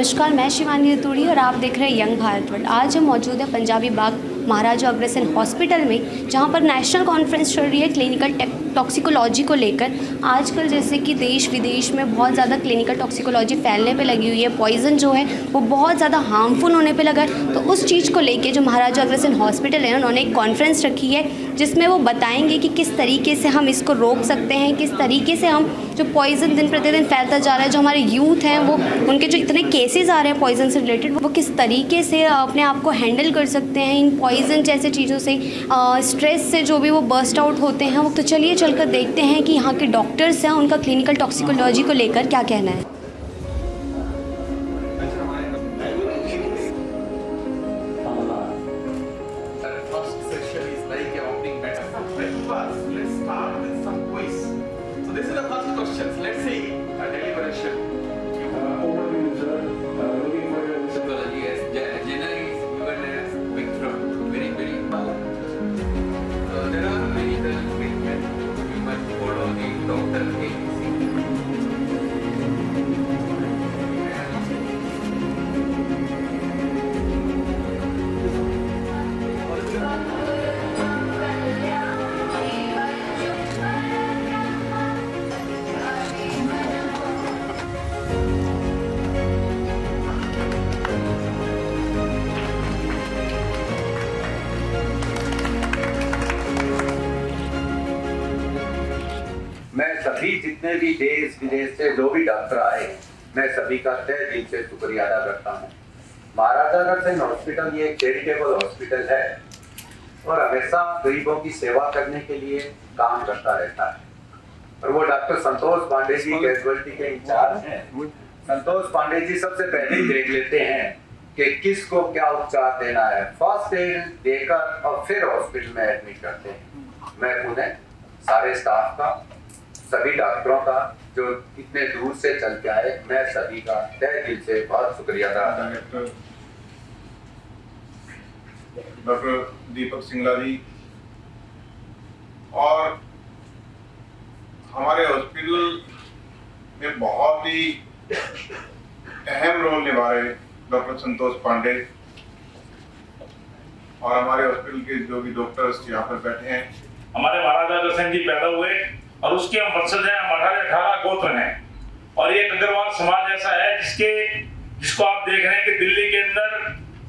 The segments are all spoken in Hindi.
नमस्कार, मैं शिवानी रतूड़ी और आप देख रहे हैं यंग भारत वर्ल्ड। आज हम मौजूद है पंजाबी बाग महाराजा अग्रसेन हॉस्पिटल में, जहां पर नेशनल कॉन्फ्रेंस चल रही है क्लिनिकल टॉक्सिकोलॉजी को लेकर। आजकल जैसे कि देश विदेश में बहुत ज़्यादा क्लिनिकल टॉक्सिकोलॉजी फैलने पे लगी हुई है, पॉइज़न जो है वो बहुत ज़्यादा हार्मफुल होने पे लगा है। तो उस चीज़ को लेके जो महाराजा अग्रसेन हॉस्पिटल है, उन्होंने एक कॉन्फ्रेंस रखी है जिसमें वो बताएंगे कि किस तरीके से हम इसको रोक सकते हैं, किस तरीके से हम जो पॉइज़न दिन प्रतिदिन फैलता जा रहा है, जो हमारे यूथ हैं वो उनके जो इतने केसेस आ रहे हैं पॉइज़न से रिलेटेड, वो किस तरीके से अपने आप को हैंडल कर सकते हैं इन पॉइज़न जैसे चीज़ों से, स्ट्रेस से जो भी वो बर्स्ट आउट होते हैं। वो तो चलिए चलकर देखते हैं कि यहाँ के डॉक्टर्स हैं, उनका क्लिनिकल टॉक्सिकोलॉजी को लेकर क्या कहना है। मैं सभी जितने भी देश विदेश से जो भी डॉक्टर आए, मैं सभी का तहे दिल से शुक्रिया अदा करता हूँ। महाराजा अग्रसेन हॉस्पिटल ये एक चैरिटेबल हॉस्पिटल है और हमेशा गरीबों की सेवा करने के लिए काम करता रहता है। और वो डॉक्टर संतोष पांडे जी कैजुअलिटी के इंचार्ज हैं। संतोष पांडे जी सबसे पहले ही देख लेते हैं कि किसको क्या उपचार देना है, फर्स्ट एड देकर और फिर हॉस्पिटल में एडमिट करते हैं। मैं पुनः सारे स्टाफ का, सभी डॉक्टरों का जो इतने दूर से चल के आए, मैं सभी का तहे दिल से बहुत शुक्रिया अदा करता हूं। डॉक्टर दीपक सिंगला जी और हमारे हॉस्पिटल में बहुत ही अहम रोल निभा रहे डॉक्टर संतोष पांडे और हमारे हॉस्पिटल के जो भी डॉक्टर्स यहाँ पर बैठे हैं। हमारे महाराजा अग्रसेन जी पैदा हुए और उसके हम वंशज हैं, 18 गोत्र हैं और एक अग्रवाल समाज ऐसा है जिसको आप देख रहे हैं कि दिल्ली के अंदर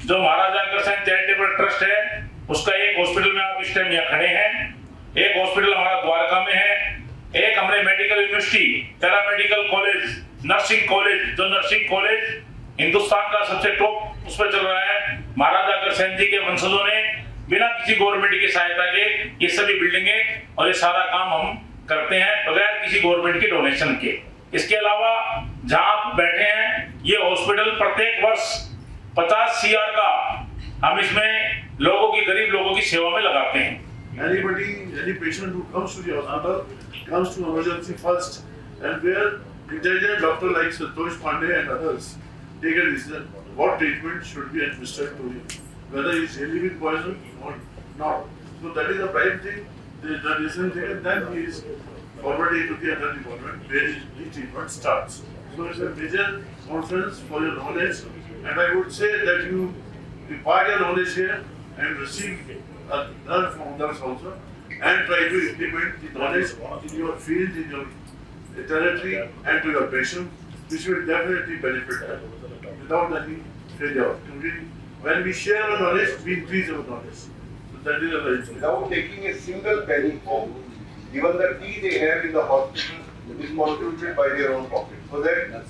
जो महाराजा अग्रसेन चैरिटेबल ट्रस्ट है, उसका एक हॉस्पिटल में आप इस टाइम यहाँ खड़े हैं, एक हॉस्पिटल हमारा द्वारका में है, एक हमने medical university, paramedical college, nursing college, जो नर्सिंग कॉलेज हिंदुस्तान का सबसे टॉप उस पर चल रहा है। महाराजा अग्रसेन जी के वंशजों ने बिना किसी गवर्नमेंट की सहायता के ये सभी बिल्डिंगें और ये सारा काम हम करते हैं बगैर किसी गवर्नमेंट के डोनेशन के। इसके अलावा जहां आप बैठे हैं, ये हॉस्पिटल प्रत्येक वर्ष 50 CR का हम इसमें लोगों की, गरीब लोगों की सेवा में लगाते हैं। Any patient who comes to the hospital comes to emergency first, and where intelligent doctor like Santosh Pandey and others take a decision what treatment should be administered to him, whether he is really with poison or not. So that is the prime thing. The decision taken, then he is forwarded to the other department where the treatment starts. So it's a major conference for your knowledge, and I would say that you impart your knowledge here and receive learn from others also, and try to implement the knowledge in your field, in your territory, and to your patient, which will definitely benefit them without any failure. When we share our knowledge, we increase our knowledge. That is a very important. Without taking a single penny home, even the tea they have in the hospital is contributed by their own pocket. So that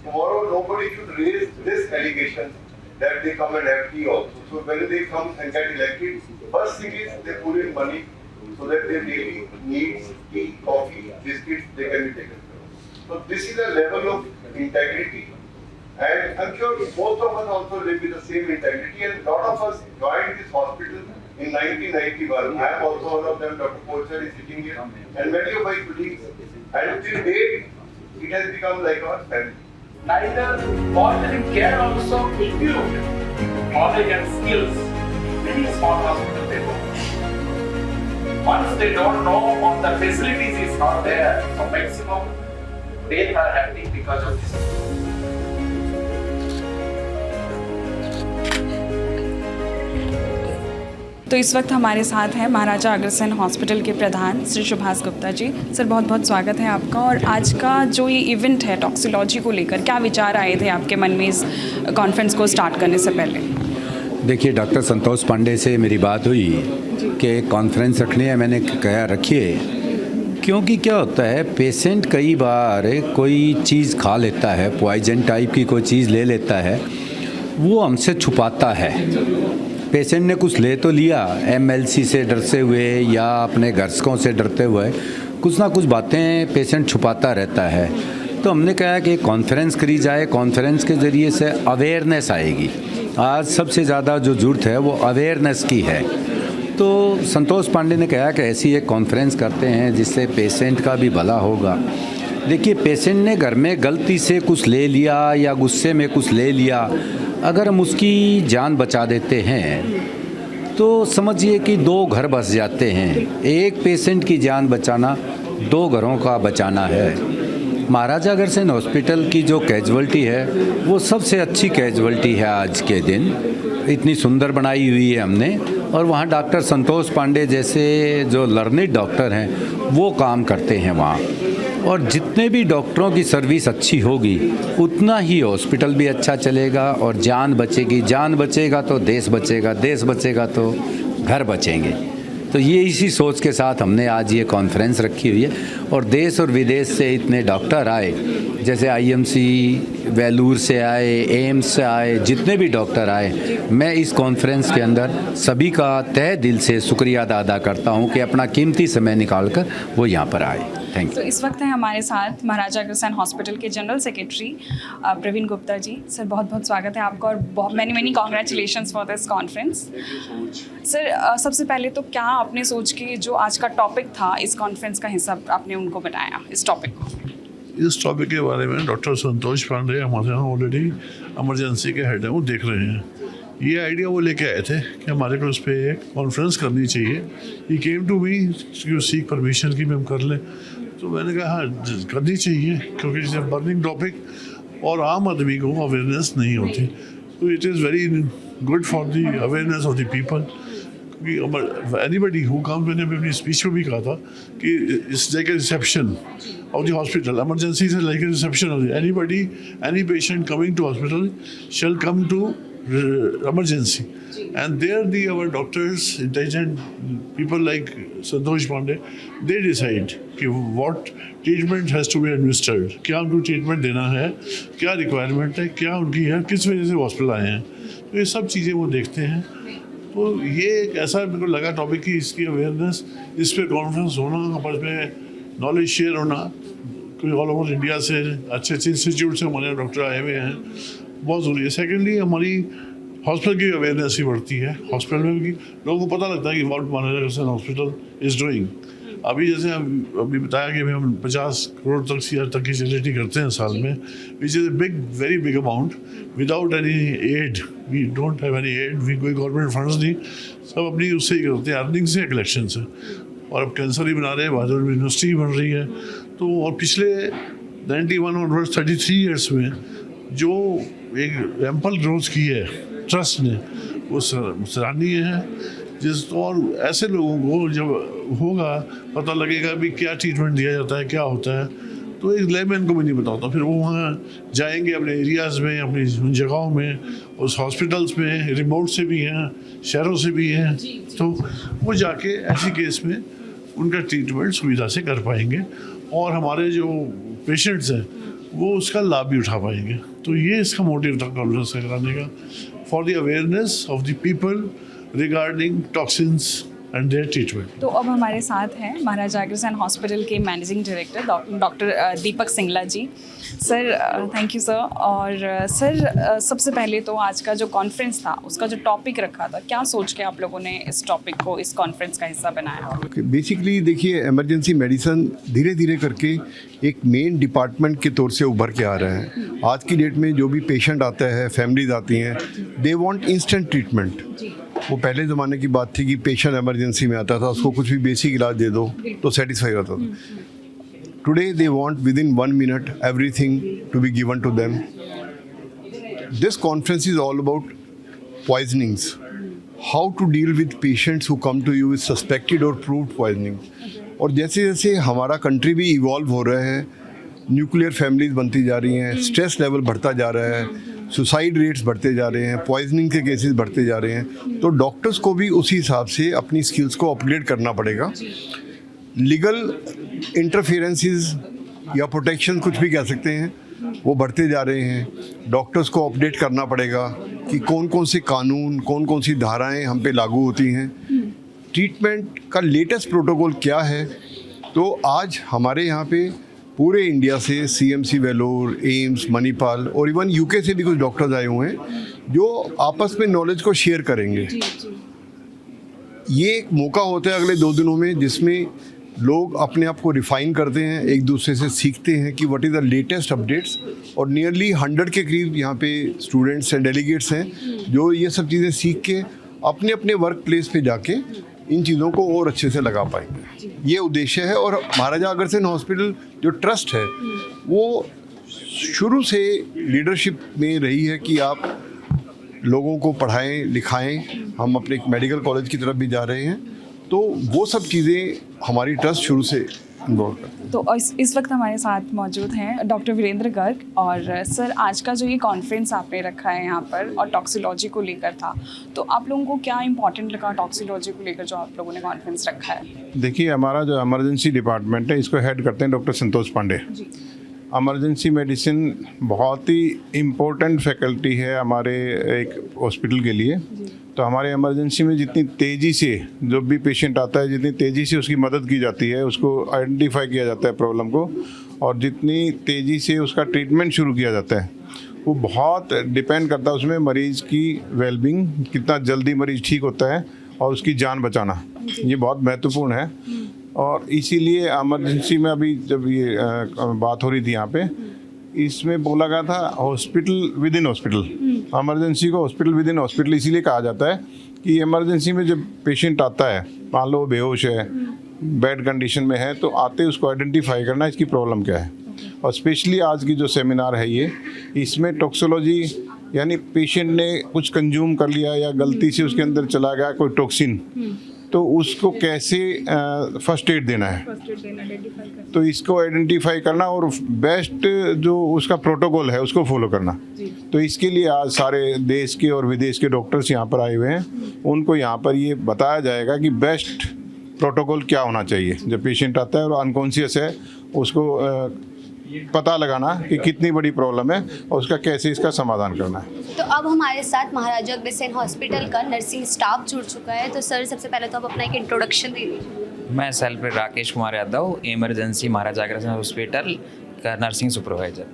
tomorrow nobody should raise this allegation that they come and have tea also. So when they come and get elected, first thing is they put in money so that their daily needs, tea, coffee, biscuits, they can be taken care of. So this is a level of integrity. And I'm sure most of us also live with the same integrity, and a lot of us joined this hospital in 1991. I am also one of them. Dr. Kochar is sitting here, and many of my colleagues. And till date, it has become like our family. Neither monitoring care also include knowledge and skills. Many small hospitals they don't. Once they don't know, on the facilities is not there, so maximum death are happening because of this. तो इस वक्त हमारे साथ हैं महाराजा अग्रसेन हॉस्पिटल के प्रधान श्री सुभाष गुप्ता जी। सर बहुत बहुत स्वागत है आपका। और आज का जो ये इवेंट है टॉक्सिकोलॉजी को लेकर, क्या विचार आए थे आपके मन में इस कॉन्फ्रेंस को स्टार्ट करने से पहले? देखिए, डॉक्टर संतोष पांडे से मेरी बात हुई कि कॉन्फ्रेंस रखनी है। मैंने कहा रखिए, क्योंकि क्या होता है, पेशेंट कई बार कोई चीज़ खा लेता है, पॉइजन टाइप की कोई चीज़ ले लेता है, वो हमसे छुपाता है। पेशेंट ने कुछ ले तो लिया, एमएलसी से डरते हुए या अपने घरकों से डरते हुए, कुछ ना कुछ बातें पेशेंट छुपाता रहता है। तो हमने कहा कि कॉन्फ्रेंस करी जाए, कॉन्फ्रेंस के ज़रिए से अवेयरनेस आएगी। आज सबसे ज़्यादा जो ज़रूरत है वो अवेयरनेस की है। तो संतोष पांडे ने कहा कि ऐसी एक कॉन्फ्रेंस करते हैं जिससे पेशेंट का भी भला होगा। देखिए, पेशेंट ने घर में गलती से कुछ ले लिया या गुस्से में कुछ ले लिया, अगर हम उसकी जान बचा देते हैं तो समझिए कि 2 घर बच जाते हैं। एक पेशेंट की जान बचाना 2 घरों का बचाना है। महाराजा अग्रसेन हॉस्पिटल की जो कैजुअल्टी है वो सबसे अच्छी कैजुअल्टी है आज के दिन। इतनी सुंदर बनाई हुई है हमने, और वहाँ डॉक्टर संतोष पांडे जैसे जो लर्निड डॉक्टर हैं वो काम करते हैं वहाँ। और जितने भी डॉक्टरों की सर्विस अच्छी होगी उतना ही हॉस्पिटल भी अच्छा चलेगा और जान बचेगी। जान बचेगा तो देश बचेगा, देश बचेगा तो घर बचेंगे। तो ये इसी सोच के साथ हमने आज ये कॉन्फ्रेंस रखी हुई है। और देश और विदेश से इतने डॉक्टर आए, जैसे आईएमसी वेलूर से आए, एम्स से आए, जितने भी डॉक्टर आए, मैं इस कॉन्फ्रेंस के अंदर सभी का तहे दिल से शुक्रिया अदा करता हूँ कि अपना कीमती समय निकाल कर वो यहाँ पर आए। Thank you. तो इस वक्त हैं हमारे साथ महाराजा अग्रसेन हॉस्पिटल के general secretary Praveen Gupta ji. Sir बहुत बहुत स्वागत है आपका और बहुत many congratulations for this conference. Sir सबसे पहले तो क्या आपने सोच के जो आज का टॉपिक था इस कॉन्फ्रेंस का हिस्सा आपने उनको बनाया इस टॉपिक को? इस टॉपिक के बारे में डॉक्टर संतोष पांडे हमारे यहाँ ऑलरेडी इमरजेंसी के हेड हैं, वो देख रहे हैं। ये आइडिया वो लेके आए थे कि हमारे को उस पर एक कॉन्फ्रेंस करनी चाहिए। He came to me to seek permission की हम कर लें, तो मैंने कहा हाँ करनी चाहिए, क्योंकि इट्स बर्निंग टॉपिक और आम आदमी को अवेयरनेस नहीं होती। तो it is very good for the awareness of the people. क्योंकि एनीबडी हु कम्स, मैंने अपनी स्पीच में भी कहा था कि it's like a reception of the hospital. Emergency is like a reception of anybody, any patient coming to hospital shall come to emergency. And there our doctors, intelligent people like Santosh Pandey, they decide कि what treatment has to be administered, क्या उनको treatment देना है, क्या requirement है, क्या उनकी है, किस वजह से हॉस्पिटल आए हैं, तो ये सब चीज़ें वो देखते हैं। तो ये एक ऐसा मेरे को लगा टॉपिक कि इसकी अवेयरनेस, इस पर कॉन्फ्रेंस होना, आपस में नॉलेज शेयर होना, कोई ऑल ओवर इंडिया से अच्छे अच्छे इंस्टीट्यूट से हमारे डॉक्टर आए हुए हैं, बहुत ज़रूरी है। सेकेंडली हमारी हॉस्पिटल की अवेयरनेस ही बढ़ती है। हॉस्पिटल में भी लोगों को पता लगता है कि what Maharaja Agrasen hospital is doing. अभी जैसे अभी बताया कि हम 50 करोड़ तक CR तक की चैरिटी करते हैं साल में, which is a big very big amount without any aid. We don't have any aid, we कोई गवर्नमेंट फंड्स नहीं, सब अपनी उससे ही करते हैं, अर्निंग से, कलेक्शन से। और अब कैंसर ही बना रहे हैं, बहादुर यूनिवर्सिटी बन रही है। तो और पिछले 91 और 33 ईयर्स में जो एक एम्पल ग्रोथ की है ट्रस्ट ने, वो सराहनीय है। जिस और ऐसे लोगों को जब होगा पता लगेगा भी क्या ट्रीटमेंट दिया जाता है, क्या होता है, तो एक लेमैन को भी नहीं पता होता। फिर वो वहाँ जाएंगे अपने एरियाज़ में, अपनी उन जगहों में, उस हॉस्पिटल्स में, रिमोट से भी हैं, शहरों से भी हैं, तो वो जाके ऐसी केस में उनका ट्रीटमेंट सुविधा से कर पाएंगे और हमारे जो पेशेंट्स हैं वो उसका लाभ भी उठा पाएंगे। तो ये इसका मोटिव था कॉन्फ्रेंस कराने का, for the awareness of the people regarding toxins and their treatment. तो अब हमारे साथ हैं महाराजा अग्रसेन हॉस्पिटल के managing director doctor Deepak Singla ji. Sir thank you sir. और सर सबसे पहले तो आज का जो कॉन्फ्रेंस था उसका जो टॉपिक रखा था, क्या सोच के आप लोगों ने इस टॉपिक को इस कॉन्फ्रेंस का हिस्सा बनाया? बेसिकली देखिए, इमरजेंसी मेडिसिन धीरे धीरे करके एक मेन डिपार्टमेंट के तौर से उभर के आ रहा है। आज की डेट में जो भी पेशेंट आता है, फैमिलीज आती हैं, दे वांट इंस्टेंट ट्रीटमेंट। वो पहले ज़माने की बात थी कि पेशेंट इमरजेंसी में आता था, उसको कुछ भी बेसिक इलाज दे दो तो सेटिस्फाई होता था। Today they want within 1 minute everything to be given to them. This conference is all about poisonings, how to deal with patients who come to you with suspected और प्रूव्ड पॉइजनिंग। और जैसे जैसे हमारा कंट्री भी इवॉल्व हो रहा है, न्यूक्लियर फैमिलीज बनती जा रही हैं, स्ट्रेस लेवल बढ़ता जा रहा है, सुसाइड रेट्स बढ़ते जा रहे हैं, पॉइजनिंग के केसेस बढ़ते जा रहे हैं, तो डॉक्टर्स को भी उसी हिसाब से अपनी स्किल्स को अपग्रेड करना पड़ेगा। लीगल इंटरफेरेंसेस या प्रोटेक्शन कुछ भी कह सकते हैं, वो बढ़ते जा रहे हैं। डॉक्टर्स को अपडेट करना पड़ेगा कि कौन कौन से कानून, कौन कौन सी धाराएं हम पे लागू होती हैं, ट्रीटमेंट का लेटेस्ट प्रोटोकॉल क्या है। तो आज हमारे यहाँ पे पूरे इंडिया से CMC वेलोर, एम्स, मणिपाल और इवन UK से भी कुछ डॉक्टर्स आए हुए हैं जो आपस में नॉलेज को शेयर करेंगे। ये एक मौका होता है अगले 2 दिनों में जिसमें लोग अपने आप को रिफाइन करते हैं, एक दूसरे से सीखते हैं कि what is the latest updates. और नियरली 100 के करीब यहाँ पे स्टूडेंट्स एंड डेलीगेट्स हैं जो ये सब चीज़ें सीख के अपने अपने वर्क प्लेस पे जाके इन चीज़ों को और अच्छे से लगा पाएंगे। ये उद्देश्य है। और महाराजा अग्रसेन हॉस्पिटल जो ट्रस्ट है वो शुरू से लीडरशिप में रही है कि आप लोगों को पढ़ाएं लिखाएं। हम अपने एक मेडिकल कॉलेज की तरफ भी जा रहे हैं, तो वो सब चीज़ें हमारी ट्रस्ट शुरू से इन्वॉल्व करती है। तो इस वक्त हमारे साथ मौजूद हैं डॉक्टर वीरेंद्र गर्ग। और सर, आज का जो ये कॉन्फ्रेंस आपने रखा है यहाँ पर और टॉक्सिकोलॉजी को लेकर था, तो आप लोगों को क्या इंपॉर्टेंट लगा टॉक्सिकोलॉजी को लेकर जो आप लोगों ने कॉन्फ्रेंस रखा है? देखिए, हमारा जो इमरजेंसी डिपार्टमेंट है इसको हेड करते हैं doctor Santosh Pandey. Emergency medicine बहुत ही इम्पोर्टेंट फैकल्टी है हमारे एक हॉस्पिटल के लिए। तो हमारे इमरजेंसी में जितनी तेज़ी से जो भी पेशेंट आता है, जितनी तेज़ी से उसकी मदद की जाती है, उसको आइडेंटिफाई किया जाता है प्रॉब्लम को, और जितनी तेज़ी से उसका ट्रीटमेंट शुरू किया जाता है, वो बहुत डिपेंड करता है उसमें मरीज़ की वेलबींग, कितना जल्दी मरीज़ ठीक होता है और उसकी जान बचाना, ये बहुत महत्वपूर्ण है। और इसीलिए इमरजेंसी में अभी जब ये बात हो रही थी यहाँ पे, इसमें बोला गया था hospital with in hospital. Emergency को हॉस्पिटल विद इन हॉस्पिटल इसीलिए कहा जाता है कि इमरजेंसी में जब पेशेंट आता है, मान लो बेहोश है, बैड कंडीशन में है, तो आते उसको आइडेंटिफाई करना इसकी प्रॉब्लम क्या है। और स्पेशली आज की जो सेमिनार है ये, इसमें टॉक्सिकोलॉजी यानी पेशेंट ने कुछ कंज्यूम कर लिया या गलती से उसके अंदर चला गया कोई टॉक्सिन, तो उसको कैसे फर्स्ट एड देना है, तो इसको आइडेंटिफाई करना और बेस्ट जो उसका प्रोटोकॉल है उसको फॉलो करना। तो इसके लिए आज सारे देश के और विदेश के डॉक्टर्स यहाँ पर आए हुए हैं। उनको यहाँ पर ये बताया जाएगा कि बेस्ट प्रोटोकॉल क्या होना चाहिए। जब पेशेंट आता है और अनकॉन्शियस है, उसको पता लगाना कि कितनी बड़ी प्रॉब्लम है और उसका कैसे इसका समाधान करना है। तो अब हमारे साथ महाराजा अग्रसेन हॉस्पिटल का नर्सिंग स्टाफ जुड़ चुका है। तो सर, सबसे पहले तो आप अपना एक इंट्रोडक्शन दे दीजिए। मैं सेल्फ राकेश कुमार यादव, इमरजेंसी महाराजा अग्रसेन हॉस्पिटल का नर्सिंग सुपरवाइजर।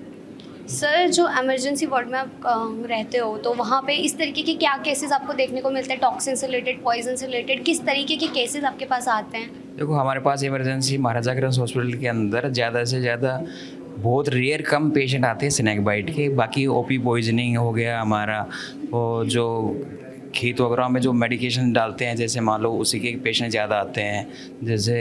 सर, जो इमरजेंसी वार्ड में आप रहते हो, तो वहाँ पे इस तरीके के क्या केसेस आपको देखने को मिलते हैं? टॉक्सिन से रिलेटेड, पॉइजन से रिलेटेड, किस तरीके के केसेस आपके पास आते हैं? देखो, हमारे पास इमरजेंसी महाराजा अग्रसेन हॉस्पिटल के अंदर ज़्यादा से ज़्यादा बहुत रेयर कम पेशेंट आते हैं स्नैक बाइट के। बाकी ओपी पॉइजनिंग हो गया हमारा, वो जो खेत वगैरह में जो मेडिकेशन डालते हैं, जैसे मान लो उसी के पेशेंट ज़्यादा आते हैं। जैसे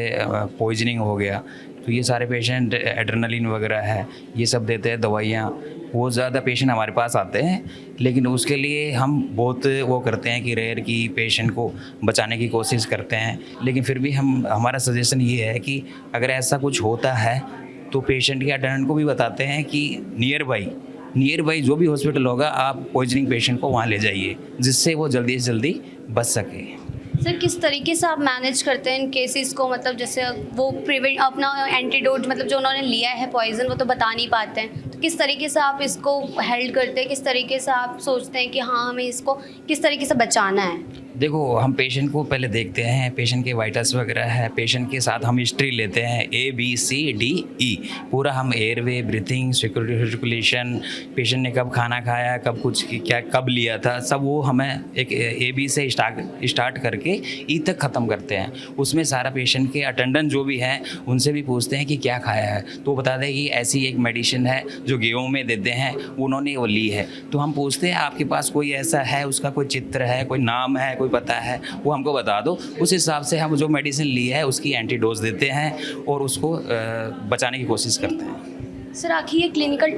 पॉइजनिंग हो गया, तो ये सारे पेशेंट एड्रेनलिन वगैरह है, ये सब देते हैं दवाइयाँ, वो ज़्यादा पेशेंट हमारे पास आते हैं। लेकिन उसके लिए हम बहुत वो करते हैं कि रेयर की पेशेंट को बचाने की कोशिश करते हैं। लेकिन फिर भी हमारा सजेशन ये है कि अगर ऐसा कुछ होता है तो पेशेंट के अटेंडेंट को भी बताते हैं कि नियर बाई जो भी हॉस्पिटल होगा, आप पॉइजनिंग पेशेंट को वहाँ ले जाइए, जिससे वो जल्दी से जल्दी बच सके। सर, किस तरीके से आप मैनेज करते हैं इन केसेस को? मतलब जैसे वो प्रिवेंट अपना एंटीडोट, मतलब जो उन्होंने लिया है पॉइजन, वो तो बता नहीं पाते हैं, तो किस तरीके से आप इसको हेल्ड करते हैं? किस तरीके से आप सोचते हैं कि हाँ, हमें इसको किस तरीके से बचाना है? देखो, हम पेशेंट को पहले देखते हैं, पेशेंट के वाइटल्स वगैरह है, पेशेंट के साथ हम हिस्ट्री लेते हैं ABCDE, पूरा हम एयरवे, ब्रीथिंग, सर्कुलेशन, पेशेंट ने कब खाना खाया, कब कुछ क्या कब लिया था, सब वो हमें एक AB से स्टार्ट करके E तक ख़त्म करते हैं। उसमें सारा पेशेंट के अटेंडेंट जो भी हैं उनसे भी पूछते हैं कि क्या खाया है, तो बता दें कि ऐसी एक मेडिसिन है जो गेहूँ में देते हैं, उन्होंने वो ली है। तो हम पूछते हैं आपके पास कोई ऐसा है, उसका कोई चित्र है, कोई नाम है, कोई पता है, वो हमको बता दो। उस हिसाब से हम जो मेडिसिन ली है उसकी एंटीडोज देते हैं और उसको बचाने की कोशिश करते हैं। सर आखिर ये क्लिनिकल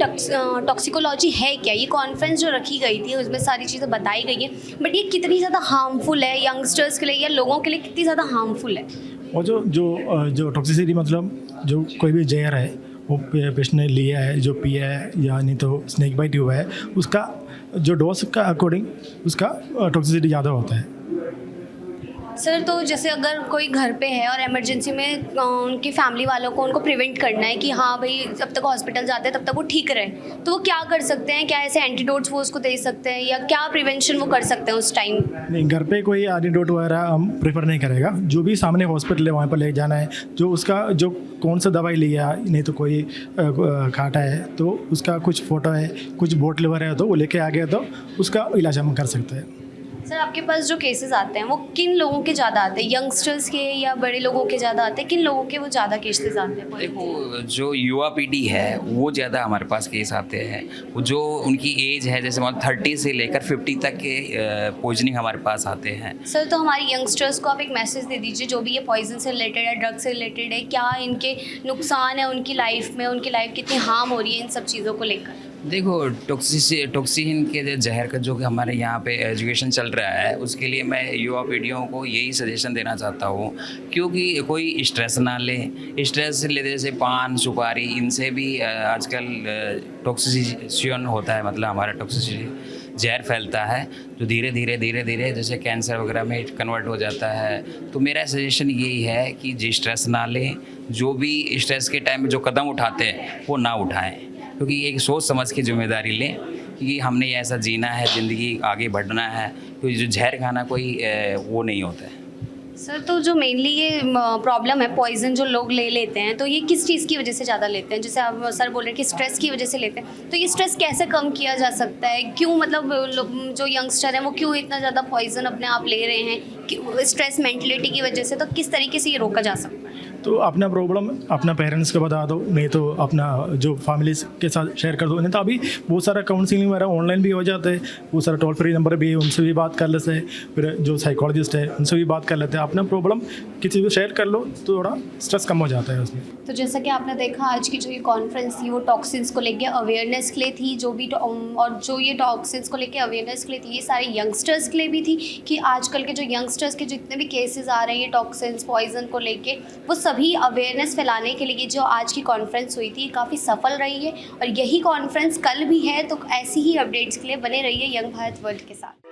टॉक्सिकोलॉजी है क्या? ये कॉन्फ्रेंस जो रखी गई थी उसमें सारी चीज़ें बताई गई हैं, बट ये कितनी ज़्यादा हार्मफुल है यंगस्टर्स के लिए या लोगों के लिए, कितनी ज़्यादा हार्मफुल है? और जो टॉक्सिसिटी मतलब जो कोई भी जहर है वो पेशेंट ने लिया है, जो पिया है या नहीं तो स्नेक बाइट हुआ है, उसका जो डोज का अकॉर्डिंग उसका टॉक्सिसिटी ज़्यादा होता है। सर तो जैसे अगर कोई घर पे है और इमरजेंसी में उनकी फैमिली वालों को उनको प्रिवेंट करना है कि हाँ भाई जब तक हॉस्पिटल जाते हैं तब तक वो ठीक रहे, तो वो क्या कर सकते हैं? क्या ऐसे एंटीडोट्स वो उसको दे सकते हैं या क्या प्रिवेंशन वो कर सकते हैं उस टाइम? नहीं, घर पे कोई एंटीडोट वगैरह हम प्रेफर नहीं करेगा। जो भी सामने हॉस्पिटल है वहाँ पर ले जाना है, जो उसका जो कौन सा दवाई लिया, नहीं तो कोई काटा है तो उसका कुछ फ़ोटो है, कुछ बोतल वगैरह है तो वो लेके आ गया तो उसका इलाज हम कर सकते हैं। सर आपके पास जो केसेस आते हैं वो किन लोगों के ज़्यादा आते हैं, यंगस्टर्स के या बड़े लोगों के ज़्यादा आते हैं? किन लोगों के वो ज़्यादा केसेस आते हैं? देखो जो युवा पीढ़ी है वो ज़्यादा हमारे पास केस आते हैं। वो जो उनकी एज है जैसे मतलब 30 से लेकर 50 तक के पॉइजनिंग हमारे पास आते हैं। सर तो हमारे यंगस्टर्स को आप एक मैसेज दे दीजिए, जो भी ये पॉइजन से रिलेटेड है, ड्रग से रिलेटेड है, क्या इनके नुकसान है उनकी लाइफ में, उनकी लाइफ कितनी हार्म हो रही है इन सब चीज़ों को लेकर? देखो टॉक्सिन के जो जहर का जो हमारे यहाँ पे एजुकेशन चल रहा है उसके लिए मैं युवा पीढ़ियों को यही सजेशन देना चाहता हूँ, क्योंकि कोई स्ट्रेस ना ले। स्ट्रेस लेते जैसे पान सुपारी इनसे भी आजकल टॉक्सिशन होता है, मतलब हमारा टॉक्सिसिटी जहर फैलता है जो धीरे धीरे जैसे कैंसर वगैरह में कन्वर्ट हो जाता है। तो मेरा सजेशन यही है कि जो स्ट्रेस ना लें, जो भी स्ट्रेस के टाइम में जो कदम उठाते हैं वो ना उठाएं, क्योंकि एक सोच समझ के जिम्मेदारी लें कि हमने ऐसा जीना है, ज़िंदगी आगे बढ़ना है। क्योंकि जो जहर खाना कोई वो नहीं होता है। सर तो जो मेनली ये प्रॉब्लम है पॉइजन जो लोग ले लेते हैं, तो ये किस चीज़ की वजह से ज़्यादा लेते हैं? जैसे आप सर बोल रहे हैं कि स्ट्रेस की वजह से लेते हैं, तो ये स्ट्रेस कैसे कम किया जा सकता है? क्यों मतलब जो यंगस्टर हैं वो क्यों इतना ज़्यादा पॉइजन अपने आप ले रहे हैं? स्ट्रेस मेंटलिटी की वजह से, तो किस तरीके से ये रोका जा सकता है? तो अपना प्रॉब्लम अपना पेरेंट्स को बता दो, नहीं तो अपना जो फैमिली के साथ शेयर कर दो। नहीं तो अभी बहुत सारा काउंसलिंग वगैरह ऑनलाइन भी हो जाते हैं, बहुत सारा टोल फ्री नंबर भी है, उनसे भी बात कर लेते हैं। फिर जो साइकोलॉजिस्ट है उनसे भी बात कर लेते हैं। अपना प्रॉब्लम किसी को शेयर कर लो तो थोड़ा स्ट्रेस कम हो जाता है उसमें। तो जैसा कि आपने देखा आज की जो ये कॉन्फ्रेंस थी वो टॉक्सिन्स को लेके अवेयरनेस के लिए थी, जो भी और जो ये टॉक्सिन्स को लेके अवेयरनेस के लिए थी, ये सारे यंगस्टर्स के लिए भी थी कि आजकल के जो यंगस्टर्स के जितने भी केसेस आ रहे हैं टॉक्सिन्स पॉइजन को लेके, वो सभी अवेयरनेस फैलाने के लिए जो आज की कॉन्फ्रेंस हुई थी काफ़ी सफल रही है। और यही कॉन्फ्रेंस कल भी है, तो ऐसी ही अपडेट्स के लिए बने रहिए यंग भारत वर्ल्ड के साथ।